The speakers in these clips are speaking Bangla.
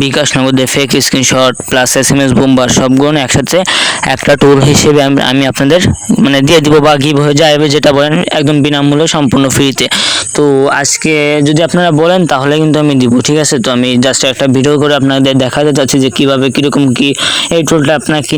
বিকাশ নগদে ফেক স্ক্রিনশট প্লাস SMS বুমবার সবগুলো একসাথে একটা টুল হিসেবে আমি আপনাদের মানে দিয়ে দিব বা গিভ হয়ে যাবে যেটা বলেন একদম বিনামূল্যে সম্পূর্ণ ফ্রিতে। তো আজকে যদি আপনারা বলেন তাহলে কিন্তু আমি দিব, ঠিক আছে। তো আমি জাস্ট একটা ভিডিও করে আপনাদের দেখাতে চাচ্ছি যে কিভাবে কীরকম কি এই টুলটা আপনারা কি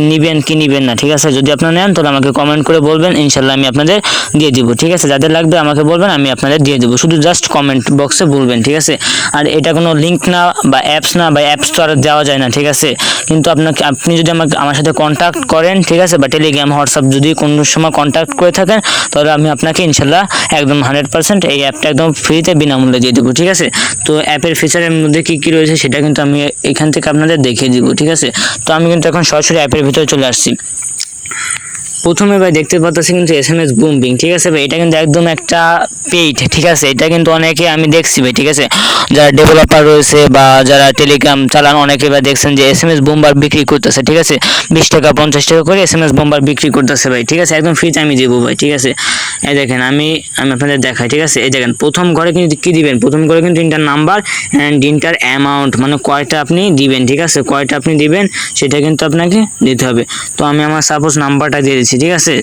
নিবেন না, ঠিক আছে। যদি আপনারা নেন তাহলে আমাকে কমেন্ট করে বলবেন, ইনশাল্লাহ আমি আপনাদের দিয়ে দিব, ঠিক আছে। যাদের লাগবে আমাকে বলবেন, আমি আপনাদের দিয়ে দেবো, শুধু জাস্ট কমেন্ট বক্সে বলবেন, ঠিক আছে। আর এটা কোনো লিঙ্ক না বা অ্যাপস না, বা অ্যাপস তো আর দেওয়া যায় না, ঠিক আছে। কিন্তু আপনি যদি আমার সাথে কন্ট্যাক্ট করেন, ঠিক আছে, বা টেলিগ্রাম হোয়াটসঅ্যাপ যদি কোনো সময় কন্ট্যাক্ট করে থাকেন, তাহলে আমি আপনাকে ইনশাল্লাহ একদম 100% এই অ্যাপটা একদম ফ্রিতে বিনামূল্যে দিয়ে দেবো, ঠিক আছে। তো অ্যাপের ফিচারের মধ্যে কি কি রয়েছে সেটা কিন্তু আমি এখান থেকে আপনাদের দেখিয়ে দিব, ঠিক আছে। তো আমি কিন্তু এখন সরাসরি অ্যাপের ভিতরে চলে আসছি। প্রথমে ভাই দেখতে পাচ্ছি কিন্তু SMS বুমিং, ঠিক আছে ভাই। এটা কিন্তু একদম একটা পেইড, ঠিক আছে। এটা কিন্তু অনেকে আমি দেখছি ভাই, ঠিক আছে, যারা ডেভেলপার রয়েছে বা যারা টেলিগ্রাম চালান অনেকে ভাই দেখছেন যে SMS বুমবার বিক্রি করতেছে, ঠিক আছে। 20 টাকা 50 টাকা করে SMS বুমবার বিক্রি করতেছে ভাই, ঠিক আছে। একদম ফ্রিতে আমি দেবো ভাই, ঠিক আছে। এই দেখেন আমি আপনাদের দেখাই, ঠিক আছে। এই দেখেন প্রথম ঘরে কিন্তু কি দিবেন, প্রথম ঘরে কিন্তু inter number and inter amount, মানে কয়টা আপনি দিবেন, ঠিক আছে, কয়টা আপনি দিবেন সেটা কিন্তু আপনাকে দিতে হবে। তো আমি আমার সাপোজ নাম্বারটা দিয়ে দিচ্ছি, ঠিক আছে।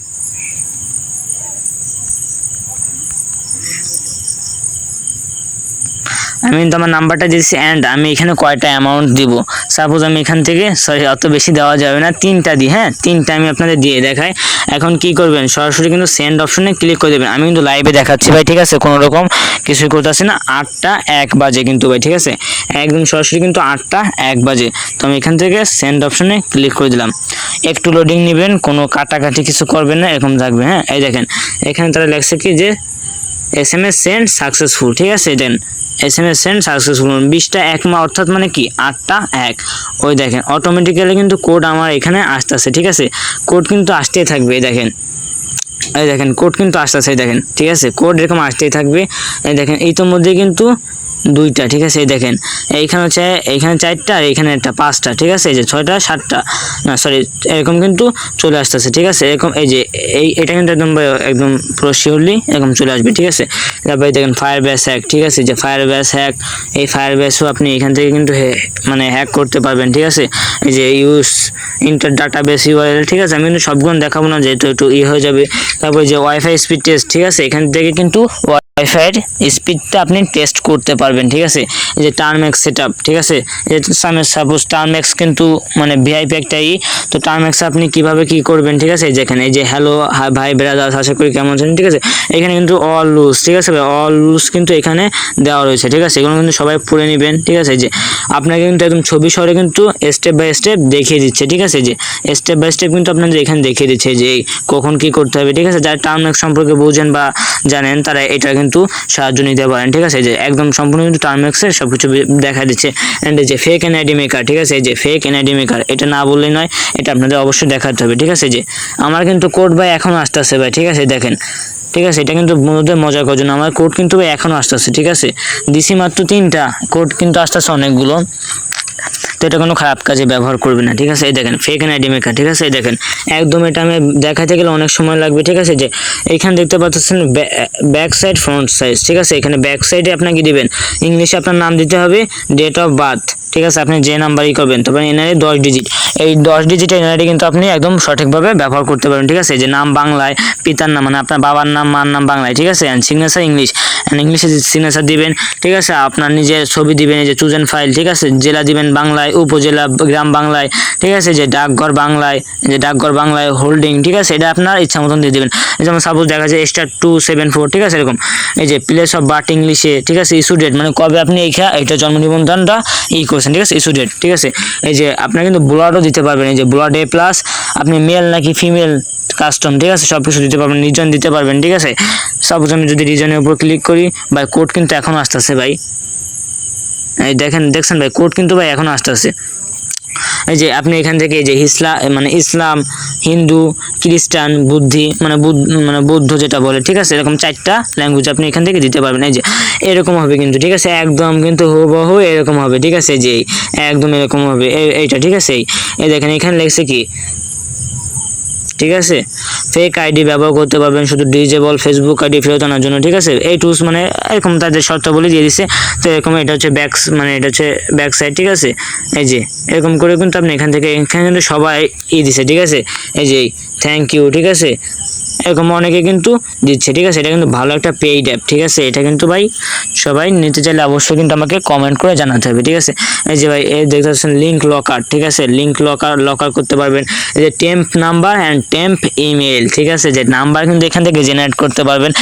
আমি কিন্তু আমার নাম্বারটা দিচ্ছি অ্যান্ড আমি এখানে কয়টা অ্যামাউন্ট দিব। সাপোজ আমি এখান থেকে সরি অত বেশি দেওয়া যাবে না, 3টা দিই, হ্যাঁ 3টা আমি আপনাদের দিয়ে দেখাই। এখন কি করবেন, সরাসরি কিন্তু সেন্ড অপশনে ক্লিক করে দেবেন। আমি কিন্তু লাইভে দেখাচ্ছি ভাই, ঠিক আছে, কোনো রকম কিছু করতেছি না। 8টা 1 বাজে কিন্তু ভাই, ঠিক আছে, একদম সরাসরি কিন্তু 8টা 1 বাজে। তো আমি এখান থেকে সেন্ড অপশনে ক্লিক করে দিলাম। একটু লোডিং নেবেন, কোনো কাটাকাটি কিছু করবেন না, এরকম থাকবে, হ্যাঁ। এই দেখেন এখানে তারা লেখছে কি যে SMS সেন্ড সাকসেসফুল, ঠিক আছে। দেন SMS সেন্ড সাকসেসফুল 20টা 1 অর্থাৎ মানে কি 8টা 1। ওই দেখেন অটোমেটিক্যালি কিন্তু কোড আমার এখানে আসতেছে, ঠিক আছে। কোড কিন্তু আসতেই থাকবে, দেখেন এই দেখেন কোড কিন্তু আসতেছে, দেখেন, ঠিক আছে, কোড এরকম আসতেই থাকবে। এই দেখেন ইতিমধ্যে কিন্তু 2টা, ঠিক আছে। এই দেখেন এইখানে হচ্ছে, এইখানে 4টা আর এইখানে একটা 5টা, ঠিক আছে। এই যে 6টা 7টা না সরি এরকম কিন্তু চলে আসতেছে, ঠিক আছে। এরকম এই যে এটা কিন্তু একদম পুরো শিওরলি এরকম চলে আসবে, ঠিক আছে। তারপরে দেখেন ফায়ার ব্যাস হ্যাক, ঠিক আছে, যে ফায়ার ব্যাস হ্যাক, এই ফায়ার ব্যাসও আপনি এখান থেকে কিন্তু মানে হ্যাক করতে পারবেন, ঠিক আছে। এই যে ইউজ ইন্টার ডাটাবেস ইউআরএল, ঠিক আছে। আমি কিন্তু সবগুলো দেখাবো না, যেহেতু একটু হয়ে যাবে। তারপরে যে ওয়াইফাই স্পিড টেস্ট, ঠিক আছে, এখান থেকে কিন্তু ওয়াইফাইয়ের স্পিডটা আপনি টেস্ট করতে পারবেন, ঠিক আছে। এই যে টার্মেক্স সেটআপ, ঠিক আছে, সাপোজ টার্মেক্স কিন্তু মানে ভিআইপি একটাই। তো টার্মেক্স আপনি কিভাবে কি করবেন, ঠিক আছে। যেখানে এই যে হ্যালো ভাই ব্রাদার্স, আশা করি কেমন আছেন, ঠিক আছে। এখানে কিন্তু অল লুজ, ঠিক আছে, অল লুজ কিন্তু এখানে দেওয়া রয়েছে, ঠিক আছে। এগুলো কিন্তু সবাই পড়ে নেবেন, ঠিক আছে। যে আপনাকে কিন্তু একদম ছবি সরে কিন্তু স্টেপ বাই স্টেপ দেখিয়ে দিচ্ছে, ঠিক আছে। যে স্টেপ বাই স্টেপ কিন্তু আপনাদের এখানে দেখিয়ে দিচ্ছে যে কখন কি করতে হবে, ঠিক আছে। যারা টার্মেক্স সম্পর্কে বুঝেন বা জানেন তারা এটা কিন্তু সাহায্য নিতে পারেন, ঠিক আছে। যে একদম সম্পূর্ণ কিন্তু টার্মেক্সের সবকিছু দেখা দিচ্ছে। অ্যান্ড এই যে ফেক এনআইডি মেকার, ঠিক আছে, এই যে ফেক এনআইডি মেকার, এটা না বললেই নয়, এটা আপনাদের অবশ্যই দেখাতে হবে, ঠিক আছে। যে আমার কিন্তু কোড ভাই এখনো আসতেছে ভাই, ঠিক আছে, দেখেন, ঠিক আছে। এটা কিন্তু বন্ধুদের মজা করার জন্য আমার কোড কিন্তু ভাই এখনো আসতেছে, ঠিক আছে। দিছি মাত্র 3টা, কোড কিন্তু আসতেছে অনেকগুলো। তো এটা কোনো খারাপ কাজে ব্যবহার করবে না, ঠিক আছে। এই দেখেন ফেক এনআইডি মেকার, ঠিক আছে। এই দেখেন একদম এটা আমি দেখাতে গেলে অনেক সময় লাগবে, ঠিক আছে। যে এইখানে দেখতে পাচ্ছেন ব্যাক সাইড ফ্রন্ট সাইজ, ঠিক আছে। এখানে ব্যাক সাইডে আপনাকে দিবেন ইংলিশে আপনার নাম দিতে হবে, ডেট অফ বার্থ, ঠিক আছে, আপনি যে নাম্বারই করবেন। তবে এনআইডি 10 ডিজিট, এই 10 ডিজিট এনআইডি কিন্তু আপনি একদম সঠিকভাবে ব্যবহার করতে পারবেন, ঠিক আছে। যে নাম বাংলায়, পিতার নাম মানে আপনার বাবার নাম মার নাম বাংলায়, ঠিক আছে। অ্যান্ড সিগনেচার ইংলিশে সিগনেচার দিবেন, ঠিক আছে। আপনার নিজের ছবি দিবেন, এই যে চুজেন ফাইল, ঠিক আছে। জেলা দিবেন বাংলায়, উপজেলা গ্রাম বাংলায়, ঠিক আছে। যে ডাকঘর বাংলায়, যে ডাকঘর বাংলায় হোল্ডিং, ঠিক আছে, এটা আপনার ইচ্ছা মতন দিয়ে দেবেন। যেমন সাপোজ দেখা যায় *274, ঠিক আছে, এরকম। এই যে প্লেস অফ বার্থ ইংলিশে, ঠিক আছে। ইস্যু ডেট মানে কবে আপনি এইটা জন্ম নিবন্ধনটা করছেন, ঠিক আছে, ইস্যু ডেট, ঠিক আছে। এই যে আপনার কিন্তু ব্লাডও দিতে পারবেন, এই যে ব্লাড A+, আপনি মেল নাকি ফিমেল কাস্টম, ঠিক আছে, সব কিছু দিতে পারবেন, রিজন দিতে পারবেন, ঠিক আছে। সাপোজ আমি যদি রিজনের উপর ক্লিক করি ভাই, কোড কিন্তু এখন আসতেছে ভাই, এই দেখছেন ভাই, কোড কিন্তু ভাই এখন আসতেছে। এই যে আপনি এখান থেকে এই যে ইসলাম, হিন্দু, খ্রিস্টান, বুদ্ধ যেটা বলে, ঠিক আছে, এরকম 4টা ল্যাঙ্গুয়েজ আপনি এখান থেকে দিতে পারবেন। এই যে এরকম হবে কিন্তু, ঠিক আছে, একদম কিন্তু হুবহু এরকম হবে, ঠিক আছে। যে একদম এরকম হবে এইটা, ঠিক আছে। এই দেখেন এখানে লেখছে কি ঠিক আছে। ফেক আইডি ব্যবহার করতে পারবেন শুধু ডিজেবল ফেসবুক আইডি ফেরত আনার জন্য, ঠিক আছে। এই টুলস মানে এরকম তাদের শর্তাবলী দিয়ে দিছে। তো এরকম এটা হচ্ছে এটা হচ্ছে ব্যাক সাইড, ঠিক আছে। এই যে এরকম করে কিন্তু আপনি এখানে কিন্তু সবাই দিছে, ঠিক আছে। এই যে থ্যাংক ইউ, ঠিক আছে, এরকম অনেকে কিন্তু দিচ্ছে, ঠিক আছে। এটা কিন্তু ভালো একটা পেইড অ্যাপ, ঠিক আছে। এটা কিন্তু ভাই সবাই নিতে চাইলে অবশ্যই কিন্তু আমাকে কমেন্ট করে জানাতে হবে, ঠিক আছে। এই যে ভাই এই দেখতে পাচ্ছেন লিঙ্ক লকার, ঠিক আছে, লিঙ্ক লকার করতে পারবেন। এই যে temp number and temp email, ঠিক আছে, যে নাম্বার কিন্তু এখান থেকে জেনারেট করতে পারবেন।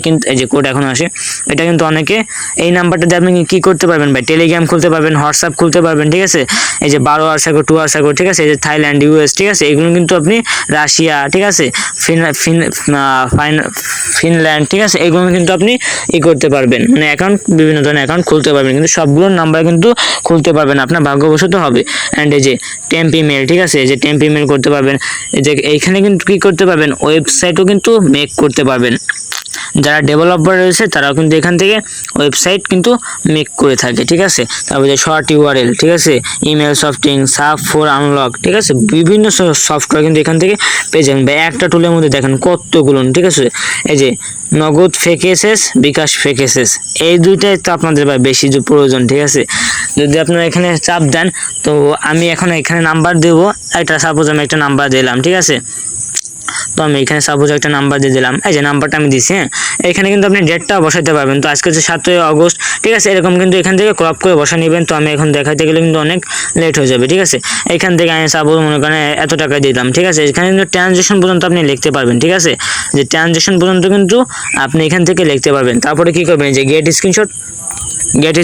কিন্তু এই যে কোড এখন আসে, এটা কিন্তু অনেকে এই নাম্বারটা দিয়ে আপনি কি করতে পারবেন ভাই, টেলিগ্রাম খুলতে পারবেন, হোয়াটসঅ্যাপ খুলতে পারবেন, ঠিক আছে। এই যে 12 আওয়ার্স আগে 2 আওয়ার্স আগে, ঠিক আছে। এই যে থাইল্যান্ড, ইউএস, ঠিক আছে, এগুলো কিন্তু আপনি রাশিয়া, ঠিক আছে, ফিনল্যান্ড, ঠিক আছে, এগুলো কিন্তু আপনি করতে পারবেন, মানে অ্যাকাউন্ট বিভিন্ন ধরনের অ্যাকাউন্ট খুলতে পারবেন, কিন্তু সবগুলোর নাম্বার কিন্তু খুলতে পারবেন, আপনার ভাগ্যবশত হবে। অ্যান্ড এই যে টেম্প ইমেল, ঠিক আছে, এই যে টেম্প ইমেল করতে পারবেন। এই যে এইখানে কিন্তু কি করতে পারবেন, ওয়েবসাইটও কিন্তু মেক করতে পারবেন। যারা ডেভেলপার রয়েছে তারাও কিন্তু এখান থেকে ওয়েবসাইট কিন্তু মেক করে থাকে, ঠিক আছে। তারপরে যে শর্ট ইউআরএল, ঠিক আছে, ইমেল সফটিং, সাব ফর আনলক, ঠিক আছে, বিভিন্ন সফটওয়্যার কিন্তু এখান থেকে পেয়ে যাবেন ভাই। একটা টুলের মধ্যে দেখেন কতগুলো, ঠিক আছে। এই যে নগদ ফেকেসেস, বিকাশ ফেকেসেস, এই দুইটাই তো আপনাদের ভাই বেশি প্রয়োজন, ঠিক আছে। যদি আপনারা এখানে চাপ দেন, তো আমি এখন এখানে নাম্বার দেবো একটা, সাপোজ আমি একটা নাম্বার দিলাম, ঠিক আছে। তো আমি এখানে সাপোজ একটা নাম্বার দিয়ে দিলাম, এই যে নাম্বারটা আমি দিচ্ছি, হ্যাঁ। এখানে কিন্তু আপনি ডেটটা বসাতে পারবেন। তো আজকে হচ্ছে 7ই আগস্ট, ঠিক আছে, এরকম কিন্তু এখান থেকে ক্রপ করে বসা নেবেন। তো আমি এখন দেখাতে গেলে কিন্তু অনেক লেট হয়ে যাবে, ঠিক আছে। এখান থেকে আমি সাপোজ মনে করেন এত টাকা দিলাম, ঠিক আছে। এখানে কিন্তু ট্রানজ্যাকশন পর্যন্ত আপনি লিখতে পারবেন, ঠিক আছে, যে ট্রানজ্যাকশন পর্যন্ত কিন্তু আপনি এখান থেকে লিখতে পারবেন। তারপরে কি করবেন, যে গেট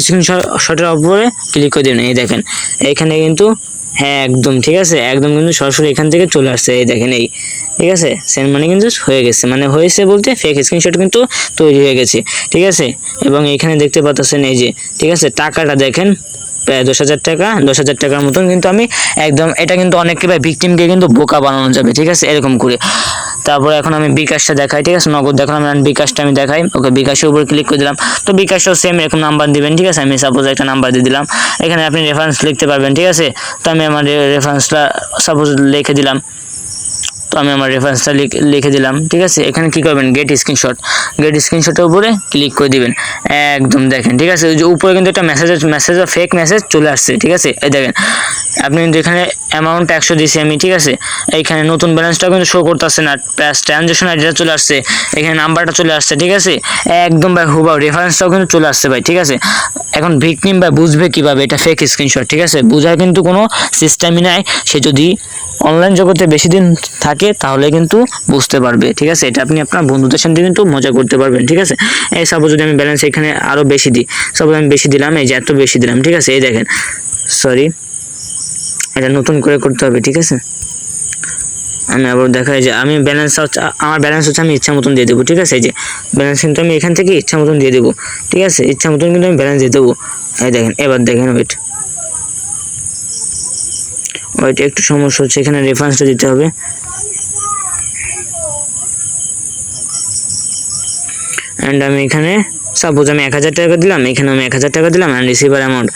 স্ক্রিনশটের উপরে ক্লিক করে দিবেন। এই দেখেন এখানে কিন্তু হ্যাঁ একদম, ঠিক আছে, একদম কিন্তু সরাসরি এখান থেকে চলে আসছে। এই দেখেন এই, ঠিক আছে, সেন্ড মানি কিন্তু হয়ে গেছে, মানে হয়েছে বলতে ফেক স্ক্রিনশট কিন্তু তৈরি হয়ে গেছে, ঠিক আছে। এবং এখানে দেখতে পাচ্ছেন এই যে, ঠিক আছে, টাকাটা দেখেন প্রায় 10,000 টাকা, 10,000 টাকার মতন কিন্তু আমি একদম, এটা কিন্তু অনেকে ভাই ভিকটিমকে কিন্তু বোকা বানানো যাবে, ঠিক আছে, এরকম করে। তারপরে এখন আমি বিকাশটা দেখাই, ঠিক আছে, নগদ দেখালাম, বিকাশটা আমি দেখাই। ওকে, বিকাশের উপর ক্লিক করে দিলাম। তো বিকাশও সেম এরকম নাম্বার দিবেন, ঠিক আছে। আমি সাপোজ একটা নাম্বার দিয়ে দিলাম। এখানে আপনি রেফারেন্স লিখতে পারবেন, ঠিক আছে। তো আমি আমার রেফারেন্সটা সাপোজ লিখে দিলাম। তো আমি আমার রেফারেন্সটা লিখে দিলাম, ঠিক আছে। এখানে কি করবেন, গেট স্ক্রিনশটের উপরে ক্লিক করে দিবেন। একদম দেখেন, ঠিক আছে, ওই যে উপরে কিন্তু একটা মেসেজ ফেক মেসেজ চলে আসছে, ঠিক আছে। এই দেখেন আপনি কিন্তু এখানে অ্যামাউন্ট 100 দিয়েছি আমি, ঠিক আছে। এইখানে নতুন ব্যালেন্সটাও কিন্তু শো করতেছে না, প্লাস ট্রানজ্যাকশন আইডিটা চলে আসছে, এখানে নাম্বারটা চলে আসছে, ঠিক আছে। একদম ভাই হুবাহু রেফারেন্সটাও কিন্তু চলে আসছে ভাই, ঠিক আছে। এখন ভিকটিম ভাই বুঝবে কিভাবে এটা ফেক স্ক্রিনশট, ঠিক আছে, বোঝার কিন্তু কোনো সিস্টেমই নাই। সে যদি অনলাইন জগতে বেশি দিন থাকে তাহলে কিন্তু বুঝতে পারবে, ঠিক আছে। এটা আপনি আপনার বন্ধুদের সাথে কিন্তু মজা করতে পারবেন, ঠিক আছে। এই সাপোজ যদি আমি ব্যালেন্স এখানে আরও বেশি দিই, সাপোজ আমি বেশি দিলাম, এই যে এত বেশি দিলাম, ঠিক আছে। এই দেখেন, সরি, এটা নতুন করে করতে হবে, ঠিক আছে। আমি আবার দেখাই যে আমি আমার ব্যালেন্স হচ্ছে আমি ইচ্ছা মতন দিয়ে দেবো, ঠিক আছে। এই যে ব্যালেন্স কিন্তু আমি এখান থেকে ইচ্ছা মতন দিয়ে দেবো, ঠিক আছে, ইচ্ছা মতন কিন্তু আমি ব্যালেন্স দিয়ে দেবো। এই দেখেন, এবার দেখেন ওয়েট একটু সমস্যা হচ্ছে, এখানে রেফারেন্সটা দিতে হবে। অ্যান্ড আমি এখানে সাপোজ আমি 1,000 টাকা দিলাম, এখানে আমি 1,000 টাকা দিলাম অ্যান্ড রিসিভার অ্যামাউন্ট,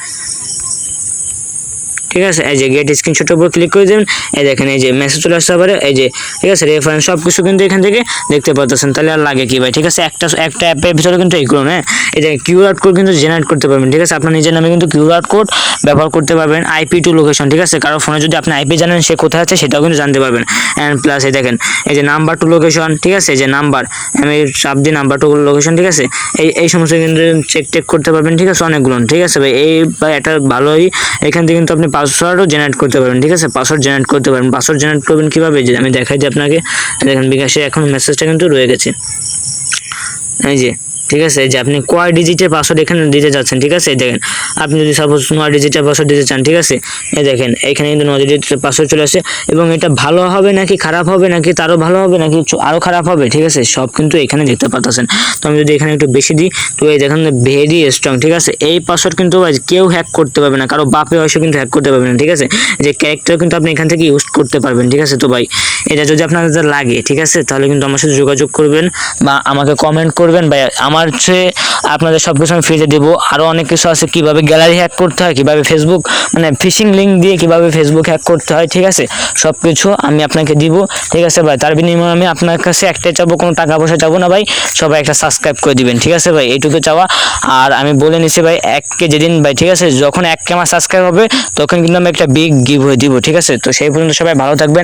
ঠিক আছে। এই যে গেট স্ক্রিনশটের উপর ক্লিক করে দেবেন। এই দেখেন এই যে মেসেজ চলে আসতে পারে, এই যে, ঠিক আছে, রেফারেন্স সব কিছু কিন্তু এখান থেকে দেখতে পাচ্ছেন। তাহলে আর লাগে কি ভাই, ঠিক আছে। একটা অ্যাপের ভিতরে কিন্তু এইগুলো, হ্যাঁ, এই যে কিউআর কোড কিন্তু জেনারেট করতে পারবেন, ঠিক আছে। আপনার নিজের নামে কিন্তু কিউআর কোড ব্যবহার করতে পারবেন, IP টু লোকেশন, ঠিক আছে। কারো ফোনে যদি আপনি IP জানেন সে কোথায় আছে সেটাও কিন্তু জানতে পারবেন। অ্যান্ড প্লাস এই দেখেন এই যে নাম্বার টু লোকেশন, ঠিক আছে, এই যে নাম্বার আমি চাপ দিই নাম্বার টু লোকেশন, ঠিক আছে। এই সমস্ত কিন্তু চেক করতে পারবেন, ঠিক আছে, অনেকগুলো, ঠিক আছে ভাই। এই এটা ভালোই, এখান থেকে কিন্তু আপনি পাসওয়ার্ডও জেনারেট করতে পারবেন, ঠিক আছে। পাসওয়ার্ড জেনারেট করতে পারবেন। পাসওয়ার্ড জেনারেট করবেন কিভাবে, যে আমি দেখাই যে আপনাকে, দেখেন বিকাশে এখন মেসেজটা কিন্তু রয়ে গেছে, এই যে, ঠিক আছে। যে আপনি কয় ডিজিটের পাসওয়ার্ড এখানে দিতে যাচ্ছেন, ঠিক আছে। দেখেন আপনি যদি সাপোজ 9 ডিজিটের পাসওয়ার্ড দিতে চান, ঠিক আছে, এই দেখেন এখানে কিন্তু 9 ডিজিটের পাসওয়ার্ড চলে আসে। এবং এটা ভালো হবে নাকি খারাপ হবে, নাকি তারও ভালো হবে নাকি আরও খারাপ হবে, ঠিক আছে, সব কিন্তু এখানে দেখতে পাচ্ছেন। তো আমি যদি এখানে একটু বেশি দিই, তো এই দেখেন ভেরি স্ট্রং, ঠিক আছে। এই পাসওয়ার্ড কিন্তু কেউ হ্যাক করতে পারবে না, কারো বাপে বয়সে কিন্তু হ্যাক করতে পারবে না, ঠিক আছে। যে ক্যারেক্টার কিন্তু আপনি এখান থেকে ইউজ করতে পারবেন, ঠিক আছে। তো ভাই এটা যদি আপনাদের লাগে, ঠিক আছে, তাহলে কিন্তু আমার সাথে যোগাযোগ করবেন বা আমাকে কমেন্ট করবেন, বা আমার আমার হচ্ছে আপনাদের সব কিছু আমি ফ্রিতে দেবো। আরও অনেক কিছু আছে, কিভাবে গ্যালারি হ্যাক করতে হয়, কিভাবে ফেসবুক মানে ফিশিং লিঙ্ক দিয়ে কিভাবে ফেসবুক হ্যাক করতে হয়, ঠিক আছে, সব কিছু আমি আপনাকে দিব, ঠিক আছে ভাই। তার বিনিময়ে আমি আপনার কাছে একটাই চাবো, কোনো টাকা পয়সা চাবো না ভাই, সবাই একটা সাবস্ক্রাইব করে দিবেন, ঠিক আছে ভাই, এইটুকু চাওয়া। আর আমি বলে নিছি ভাই, 1K যেদিন ভাই, ঠিক আছে, যখন 1K আমার সাবস্ক্রাইব হবে তখন কিন্তু আমি একটা বিগ গিভ দিব, ঠিক আছে। তো সেই পর্যন্ত সবাই ভালো থাকবেন।